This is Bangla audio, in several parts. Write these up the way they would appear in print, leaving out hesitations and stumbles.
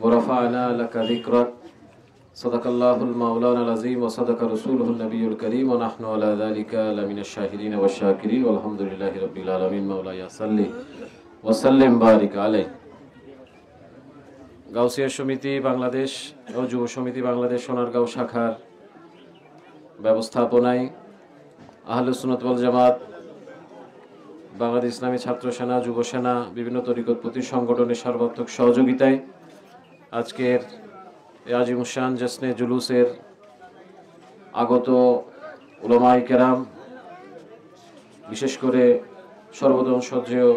ورفعنا لك ذكرك صدق الله المولانا العظيم وصدق رسوله النبي الكريم ونحن على ذلك لمن الشاهدين والشاكرين والحمد لله رب العالمين مولاي صل وسلم بارك عليه। গাউসিয়া সমিতি বাংলাদেশ ও যুব সমিতি বাংলাদেশ সোনারগাঁও শাখার ব্যবস্থাপনায় আহলে সুন্নাত ওয়াল জামাত, বাংলাদেশ ইসলামী ছাত্র সেনা, যুব সেনা, বিভিন্ন তরিকতপন্থী সংগঠনের সর্বাত্মক সহযোগিতায় আজকের আজিমুশান জশ্নে জুলুসের আগত উলামায়ে কেরাম, বিশেষ করে সর্বজন শ্রদ্ধেয়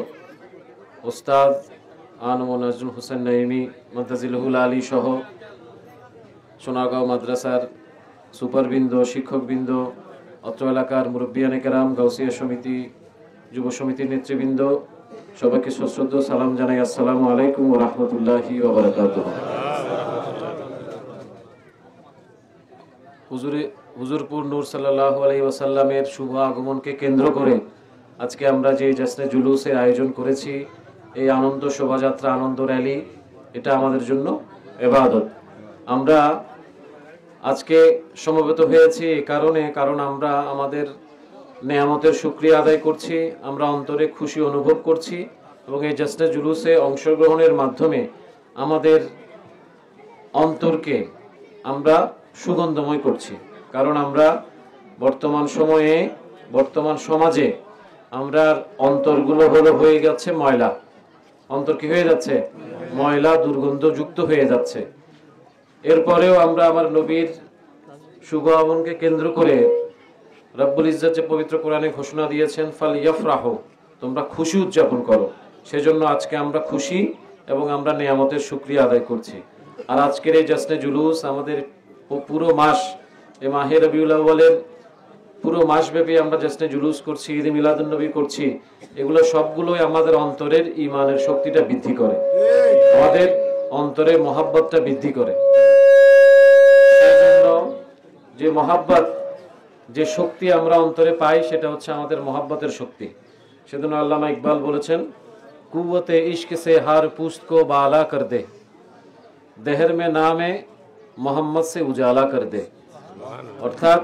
ওস্তাদ আনম নাজরুল হোসেন নাইমি মুনতাজিলুল আলী সহ সোনারগাঁও মাদ্রাসার সুপারবৃন্দ, শিক্ষকবৃন্দ, অত্র এলাকার মুরব্বিয়ানে কেরাম, গাউসিয়া সমিতি, যুব সমিতির নেতৃবৃন্দ, সবাইকে সশ্রদ্ধ সালাম জানাই। আসসালামু আলাইকুম ওয়া রাহমাতুল্লাহি ওয়া বারাকাতুহু। হুজুরপুর নূর সাল্লাল্লাহু আলাইহি ওয়াসাল্লামের শুভ আগমনকে কেন্দ্র করে আজকে আমরা যে জশ্নে জুলুসের আয়োজন করেছি, এই আনন্দ শোভাযাত্রা, আনন্দ র্যালি, এটা আমাদের জন্য ইবাদত। আমরা আজকে সমবেত হয়েছি এই কারণ আমরা আমাদের নেয়ামতের শুকরিয়া আদায় করছি, আমরা অন্তরে খুশি অনুভব করছি এবং এই জশ্নে জুলুসে অংশগ্রহণের মাধ্যমে আমাদের অন্তরকে আমরা সুগন্ধময় করছি। কারণ আমরা বর্তমান সময়ে, বর্তমান সমাজে আমরা অন্তরগুলো হয়ে যাচ্ছে ময়লা। অন্তর কি হয়ে যাচ্ছে? ময়লা, দুর্গন্ধযুক্ত হয়ে যাচ্ছে। এরপরেও আমরা আমার নবীর শুভ আগমনকে কেন্দ্র করে রব্বুল ইজ্জত যে পবিত্র কোরআনে ঘোষণা দিয়েছেন, ফালইয়াফরাহু, তোমরা খুশি উদযাপন করো। সেজন্য আজকে আমরা খুশি এবং আমরা নেয়ামতের শুকরিয়া আদায় করছি। আর আজকের এই জশ্নে জুলুস আমাদের পুরো মাস, এই মাহে রবিউল আউয়ালের পুরো মাসব্যাপী আমরা জশ্নে জুলুস করছি, ঈদ মিলাদুন নবী করছি। এগুলো সবগুলোই আমাদের অন্তরের ঈমানের শক্তিটা বৃদ্ধি করে, আমাদের অন্তরে মহাব্বতটা বৃদ্ধি করে। সেজন্য যে মহাব্বত, যে শক্তি আমরা অন্তরে পাই, সেটা হচ্ছে আমাদের মহাব্বতের শক্তি। সেজন্য আল্লামা ইকবাল বলেছেন, কুওয়াতে ইশক সে হার পুস্ত কো বালা কর দে, দেহর মে নামে মোহাম্মদ সে উজালা কর দে। অর্থাৎ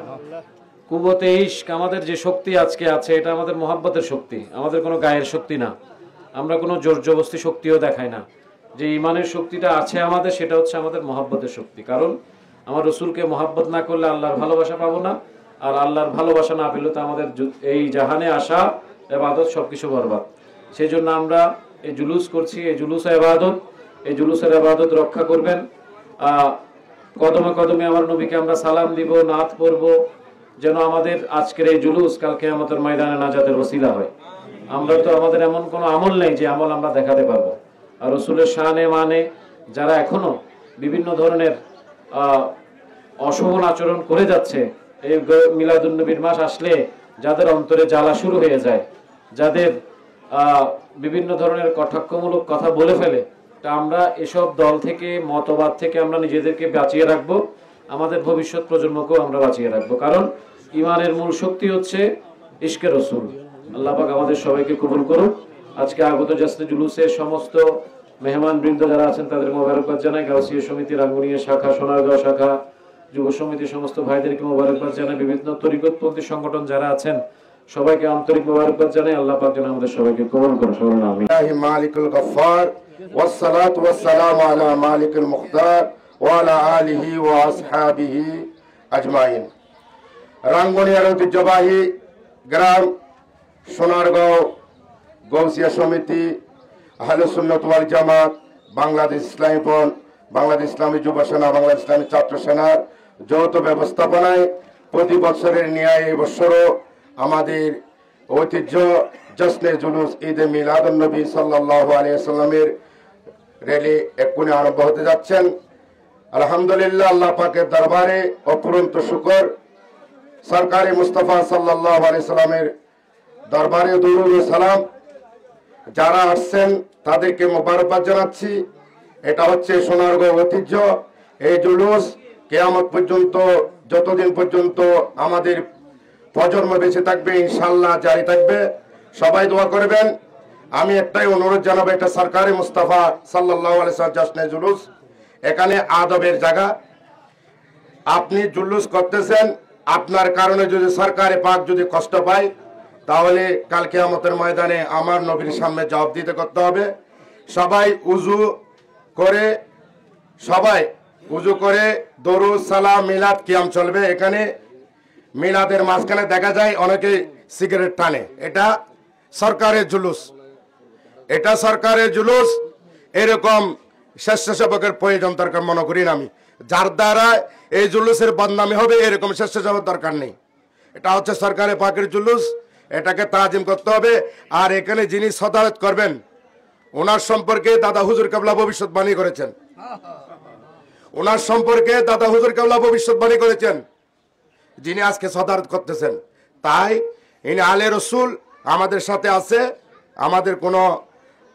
কুওয়াতে ইশক, আমাদের যে শক্তি আজকে আছে, এটা আমাদের মহাব্বতের শক্তি, আমাদের কোনো গায়ের শক্তি না। আমরা কোনো জোর জবরদস্তি শক্তিও দেখাই না। যে ইমানের শক্তিটা আছে আমাদের, সেটা হচ্ছে আমাদের মহাব্বতের শক্তি। কারণ আমার রসুলকে মহাব্বত না করলে আল্লাহর ভালোবাসা পাবো না, আর আল্লাহর ভালোবাসা না পেলে তো আমাদের এই জাহানে আসা, ইবাদত সবকিছু বরবাদ। সেই জন্য আমরা এই জুলুস করছি, এই জুলুস ইবাদত, এই জুলুসের ইবাদত রক্ষা করবেন। কদমে কদমে আমার নবীকে আমরা সালাম দিব, নাত পড়ব, যেন আমাদের আজকের এই জুলুস কালকে আমাদের ময়দানে নাজাতের ওসিলা হয়। আমরা তো, আমাদের এমন কোনো আমল নেই যে আমল আমরা দেখাতে পারবো। আর রসুলের শানে মানে যারা এখনো বিভিন্ন ধরনের অশোভন আচরণ করে যাচ্ছে, এই মিলাদুন নবীর মাস আসলে যাদের অন্তরে জ্বালা শুরু হয়ে যায়, যাদের বিভিন্ন ধরনের কটাক্ষমূলক কথা বলে ফেলে, তা আমরা এসব দল থেকে, মতবাদ থেকে আমরা নিজেদেরকে বাঁচিয়ে রাখবো, আমাদের ভবিষ্যৎ প্রজন্মকেও আমরা বাঁচিয়ে রাখবো। কারণ ইমানের মূল শক্তি হচ্ছে ইশকে রসুল। আল্লাহ পাক আমাদের সবাইকে কবুল করুন। আজকে আগত জশ্নে জুলুসের সমস্ত মেহমান বৃন্দ যারা আছেন তাদের মোবারকবাদ জানাই। গাউসিয়া সমিতি, রাঙ্গুনিয়া শাখা, সোনারগাঁও শাখা, যুব সমিতির সমস্ত ভাইদেরকে মোবারকবাদ জানাই। বিভিন্ন তরিকতপন্থী সংগঠন যারা আছেন সবাইকে আন্তরিক মোবারকবাদ জানাই। আল্লাহ পাক যেন আমাদের সবাইকে কবুল করুন। আমিন। মালিকুল গফফার ওয়াসসালাতু ওয়াসসালামু আলা মালিকুল মুখতার ওয়া আলা আলিহি ওয়া আসহাবিহি আজমাইন। রাঙ্গুনিয়ার ঐতিহ্যবাহী গ্রাম সোনারগাঁও গাউসিয়া সমিতি, আহলে সুন্নাত ওয়াল জামাত, বাংলাদেশ ইসলামী ফ্রন্ট, বাংলাদেশ ইসলামী যুব সেনা, বাংলাদেশ ইসলামী ছাত্র সেনার যৌথ ব্যবস্থাপনায় প্রতি বছরের ন্যায় এই বছরও আমাদের ঐতিহ্য জশ্নে জুলুস ঈদে মিলাদুন নবী সাল্লাল্লাহু আলাইহি ওয়াসাল্লামের র্যালি এক্ষুনি আরম্ভ হতে যাচ্ছেন। আলহামদুলিল্লাহ, আল্লাহ পাকের দরবারে অপূরন্ত শুকর, সরকারে মুস্তাফা সাল্লাল্লাহু আলাইহি ওয়াসাল্লামের দরবারে দুরূদ ও সালাম। যারা আসছেন তাদেরকে মোবারকবাদ জানাচ্ছি। এটা হচ্ছে সোনারগাঁও ঐতিহ্য। এই জুলুস কিয়ামত পর্যন্ত, যতদিন পর্যন্ত আমাদের প্রজন্ম বেঁচে থাকবে, ইনশাআল্লাহ জারি থাকবে। সবাই দোয়া করবেন। আমি একটাই অনুরোধ জানাবো, এটা সরকারে মুস্তাফা সাল্লাল্লাহু আলাইহি ওয়াসাল্লাম জশ্নে জুলুস, এখানে আদবের জায়গা। আপনি জুলুস করতেছেন, আপনার কারণে যদি সরকারে পাক যদি কষ্ট পায় তাহলে কাল কিয়ামতের ময়দানে আমার নবীর সামনে জবাব দিতে করতে হবে। সবাই উজু করে দরুদ সালাম মিলাদ কিয়াম চলবে। এখানে মিলাদের মাঝখানে দেখা যায় অনেকে সিগারেট টানে, এটা সরকারের জুলুস। এরকম স্বেচ্ছাসেবকের প্রয়োজন দরকার মনে করি না আমি। যার দ্বারা এই জুলুসের বদনামি হবে এরকম স্বেচ্ছাসেবক দরকার নেই। এটা হচ্ছে সরকারের পাকের জুলুস, এটাকে তাজিম করতে হবে। আর এখানে যিনি সদারত করবেন ওনার সম্পর্কে দাদা হুজুর কেবলা ভবিষ্যৎবাণী করেছেন, যিনি আজকে সদারত করতেছেন। তাই ইনি আলে রসুল আমাদের সাথে আছে, আমাদের কোনো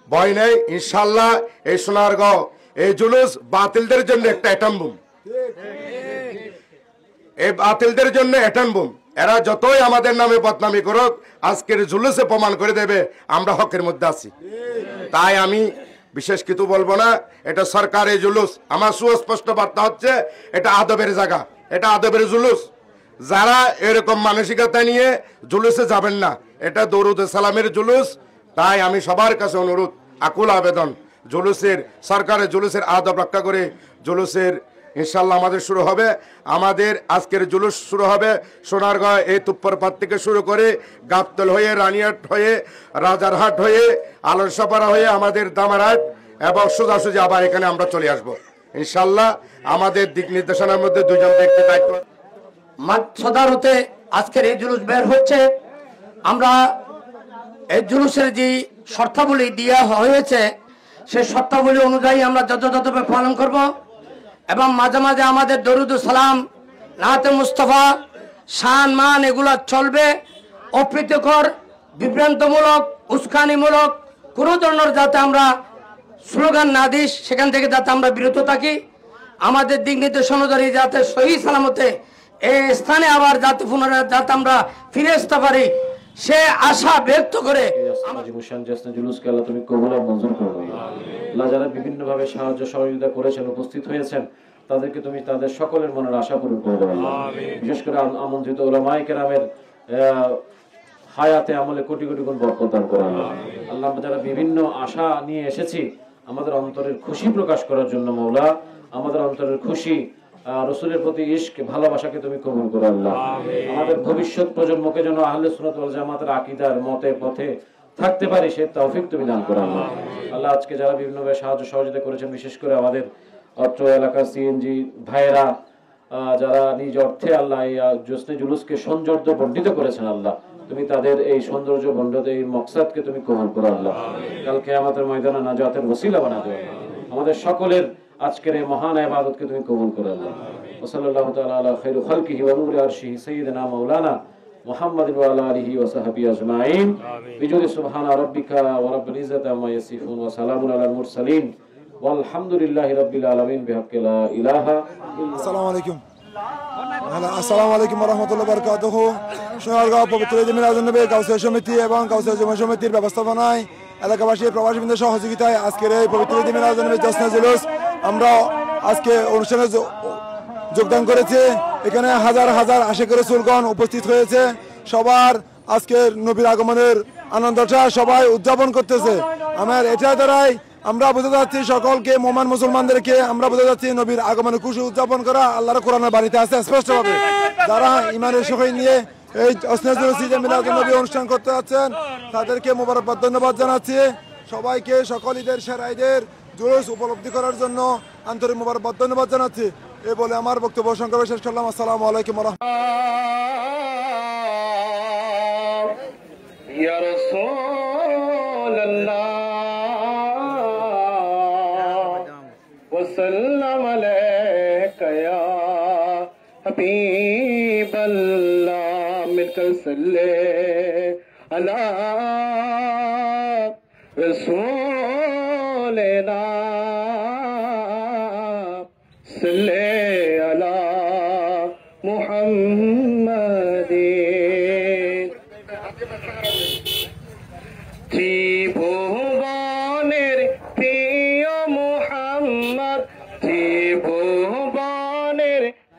ভয় নেই ইনশাল্লাহ। এই সোনারগাঁও এই জুলুস বাতিলদের জন্য একটা অ্যাটম বোম, এই বাতিলদের জন্য অ্যাটম বোম। এরা যতই আমাদের নামে বদনামি করুক, আজকের জুলুসে প্রমাণ করে দেবে আমরা হকের মধ্যে আছি। তাই আমি বিশেষ কিছু বলবো না, এটা সরকারের জুলুস। আমার সুস্পষ্ট বার্তা হচ্ছে এটা আদবের জায়গা, এটা আদবের জুলুস। যারা এরকম মানসিকতা নিয়ে জুলুসে যাবেন না, এটা দরুদ সালামের জুলুস। তাই আমি সবার কাছে অনুরোধ, আকুল আবেদন, সরকারের জুলুসের আদব রক্ষা করে জুলুসের ইনশাল্লাহ আমাদের শুরু হবে। আমাদের আজকের জুলুস শুরু হবে সোনারগাঁও এই তুপ্পরপাত থেকে শুরু করে গাবতল হয়ে, রানিয়াট হয়ে, রাজারহাট হয়ে, আলরসাপাড়া হয়ে আমাদের দামারহাট এবং সোজাসুজি আবার এখানে আমরা চলে আসব ইনশাল্লাহ। আমাদের দিক নির্দেশনার মধ্যে দুইজন ব্যক্তি দায়িত্ব। সদারতে আজকের এই জুলুস বের হচ্ছে। আমরা এই জুলুসের যে শর্তাবলী দেওয়া হয়েছে সেই শর্তাবলী অনুযায়ী আমরা যথাযথভাবে পালন করব এবং মাঝে মাঝে আমাদের দরুদ সালাম, নাতে মুস্তফা, শান মান এগুলা চলবে। অপ্রীতিকর, বিভ্রান্তমূলক, উস্কানিমূলক কোনো ধরনের যাতে আমরা স্লোগান না দিই, সেখান থেকে যাতে আমরা বিরত থাকি। আমাদের দিক নির্দেশ অনুযায়ী যাতে সহি সালামতে এই স্থানে আবার যাতে পুনরায় যাতে আমরা ফিরে আসতে পারি সে আশা ব্যক্ত করে জুলুসকে আল্লাহ তুমি কবুল আর মঞ্জুর করো। আল্লাহ যারা বিভিন্ন ভাবে সাহায্য সহযোগিতা করেছেন, উপস্থিত হয়েছেন, তাদেরকে তুমি তাদের সকলের মনের আশা পূরণ করে দেবে। বিশেষ করে আমন্ত্রিত উলামায়ে কেরামের হায়াতে আমলে কোটি কোটি গুণ বরকত দান করো। আল্লাহ যারা বিভিন্ন আশা নিয়ে এসেছি আমাদের অন্তরের খুশি প্রকাশ করার জন্য, মওলা আমাদের অন্তরের খুশি রসুলের প্রতি ইশক ভালোবাসাকে তুমি কবুল করো আল্লাহ। আমাদের ভবিষ্যৎ প্রজন্মকে যেন আহলে সুন্নাত ওয়াল জামাতের আকীদার মতে পথে থাকতে পারি সে তৌফিক তুমি দান করো আল্লাহ। আল্লাহ আজকে যারা বিভিন্নভাবে সাহায্য সহযোগিতা করেছেন, বিশেষ করে আমাদের অত্র এলাকার সিএনজি ভাইয়েরা যারা নিজ অর্থে আল্লাহ এই জোসনে জুলুসকে সৌন্দর্য বর্ধিত করেছেন, আল্লাহ তুমি তাদের এই সৌন্দর্য বর্ধিত এই মকসাদকে তুমি কবুল করো আল্লাহ। কাল কিয়ামতের ময়দানে নাজাতের ওসিলা বানাও আমাদের সকলের আজকের এই মহান ইবাদতকে তুমি কবুল করো আল্লাহ। ওয়া সাল্লাল্লাহু তাআলা আলা খায়রি খালকিহি ওয়া নূরি আরশিহি সাইয়্যিদিনা মাওলানা মুহাম্মাদিন ওয়া আলা আলিহি ওয়া সাহবিহি আজমাইন বিজুরি সুবহানা রাব্বিকা ওয়া রাব্বিল ইজ্জাতি আম্মা ইয়াসিফুন ওয়া সালামুন আলাল মুরসালিন ওয়ালহামদুলিল্লাহি রাব্বিল আলামিন বিহাক্কি লা ইলাহা ইল্লাল্লাহ। আসসালামু আলাইকুম। আসসালামু আলাইকুম ওয়া রাহমাতুল্লাহি ওয়া বারাকাতুহু। সোনারগাঁও পবিত্র ঈদে মিলাদুন্নবী কাউসার সমিতি এবং কাউসার যুব সমিতির ব্যবস্থাপনায় এলাকাবাসী প্রবাসীবৃন্দের সহযোগিতায় আজকের এই পবিত্র ঈদে মিলাদুন্নবী জশ্নে জুলুস আমরা আজকে অনুষ্ঠানে যোগদান করেছি। এখানে হাজার হাজার আশিকের রাসূলগণ উপস্থিত হয়েছে। সবার আজকের নবীর আগমনের আনন্দটা সবাই উদযাপন করতেছে। আমার এটা দ্বারাই আমরা বুঝতে যাচ্ছি সকলকে মোমেন মুসলমানদেরকে আমরা বুঝতে যাচ্ছি নবীর আগমনের খুশি উদযাপন করা আল্লাহর কোরআনের বাণীতে আছে স্পষ্টভাবে। যারা ইমানের সহিত নিয়ে এই জশ্নে জুলুস ঈদে মিলাদুন্নবী অনুষ্ঠান করতে যাচ্ছেন তাদেরকে মোবারকবাদ ধন্যবাদ জানাচ্ছি। সবাইকে সকল ঈদের সেরা ঈদের জুলুস উপলব্ধি করার জন্য আন্তরিক মোবারকবাদ ধন্যবাদ জানাচ্ছি। এই বলে আমার বক্তব্য সংক্ষেপে শেষ করলাম। আসসালামু আলাইকুম ওয়া রাহমাতুল্লাহ। ইয়া রাসূলুল্লাহ ওয়া সাল্লাম আলাইকা ইয়া হাবিবাল্লাহ মিলকর সাল্লে আলা রাসূলিনা সাল্লে আলা মুহাম্মাদিন। ত্রিভুবনের প্রিয় মুহাম্মদ জীবনের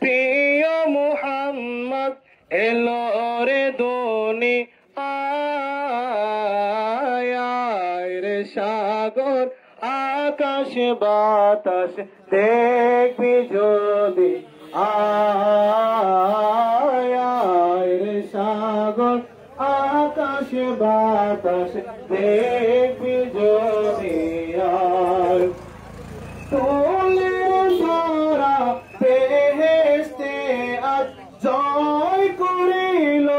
প্রিয় মুহাম্মদ এলো রে দুনি আয় রে সাগর আকাশ বাতাস দেখবি যদি আয় রে সাগর আকাশ বাতাস দেখবি যদি আয় তোলের সারা বেহেশতে আজ জয় করিল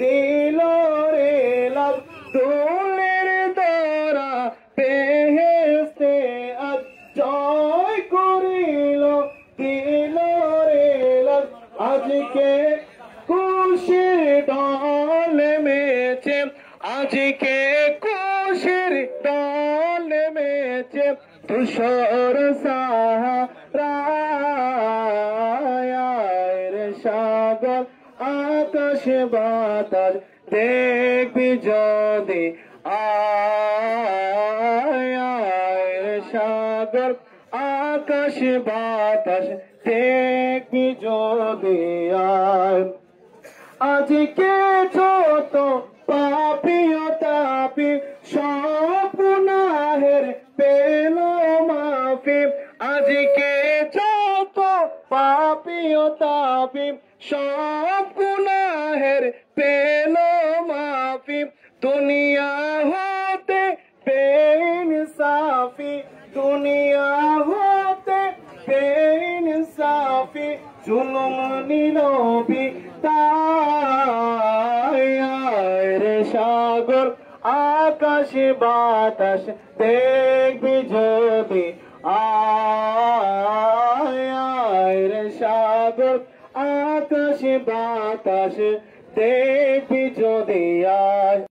দিল রে লাভ তোলের দ্বারা বেহেশতে আজ জয় করিল দিল রে লাভ আজকে খুশির দল মেছে আজকে খুশির দল মেছে তুষার সাহারায় রে সাগর আকাশ বাতাস দেখবি যদি আয় রে সাগর আকাশ বাতাস দেখবি যদি আয় আজকে যত পাপি ও তাপি সব গুনাহের পেল মাফি আজকে যত পাপি ও তাপি সব গুনাহের পেল মাফি দুনিয়া হতে বেইনসাফি দুনিয়া হতে বেইনসাফি জুলুম নীরবি তাই রে সাগর আকাশ বাতাস দেখবি যদি আয় রে সাগর আকাশ বাতাস দেখবি যদি আয়